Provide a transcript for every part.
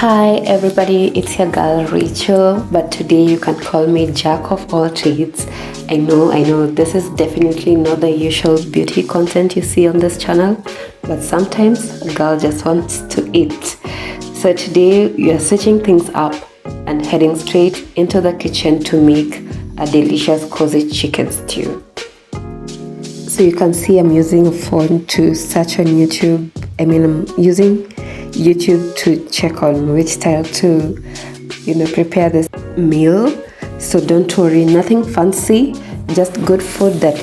Hi everybody, it's your girl Rachel, but today you can call me Jack of all trades. I know, this is definitely not the usual beauty content you see on this channel, but sometimes a girl just wants to eat. So today we are switching things up and heading straight into the kitchen to make a delicious cozy chicken stew. So you can see I'm using a phone to search on YouTube. I'm using YouTube to check on which style to prepare this meal. So don't worry, nothing fancy, just good food that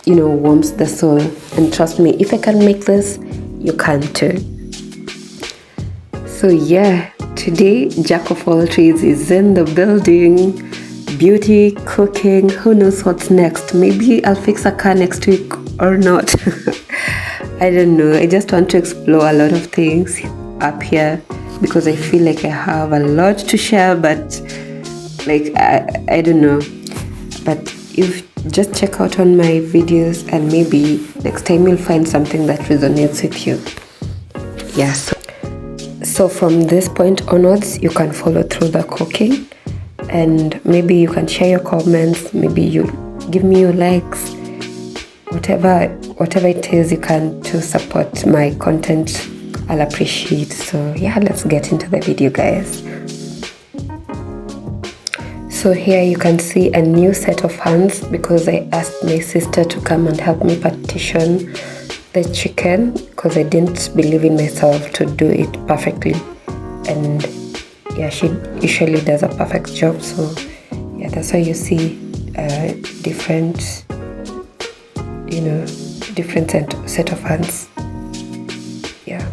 warms the soul. And trust me, if I can make this, you can too. So yeah, today Jack of all trades is in the building. Beauty, cooking, who knows what's next. Maybe I'll fix a car next week or not. I don't know, I just want to explore a lot of things up here because I feel like I have a lot to share, but I don't know. But if just check out on my videos and maybe next time you'll find something that resonates with you. Yeah, so from this point onwards you can follow through the cooking, and maybe you can share your comments, maybe you give me your likes, whatever it is you can to support my content, I'll appreciate. So yeah, let's get into the video, guys. So here you can see a new set of hands because I asked my sister to come and help me partition the chicken because I didn't believe in myself to do it perfectly, and yeah, she usually does a perfect job. So yeah, that's why you see different set of hands. Yeah.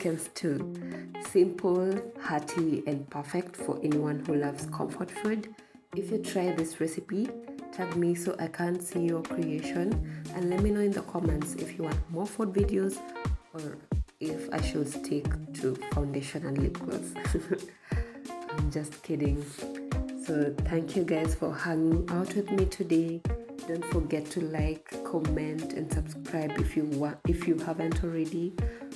seconds too. Simple, hearty, and perfect for anyone who loves comfort food. If you try this recipe, tag me so I can see your creation, and let me know in the comments if you want more food videos or if I should stick to foundation and lip gloss. I'm just kidding. So thank you guys for hanging out with me today. Don't forget to like, comment, and subscribe if you haven't already.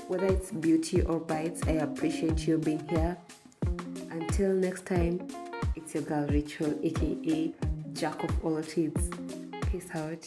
Whether it's beauty or bites, I appreciate you being here. Until next time, it's your girl Rachel, aka Jack of all trades. Peace out.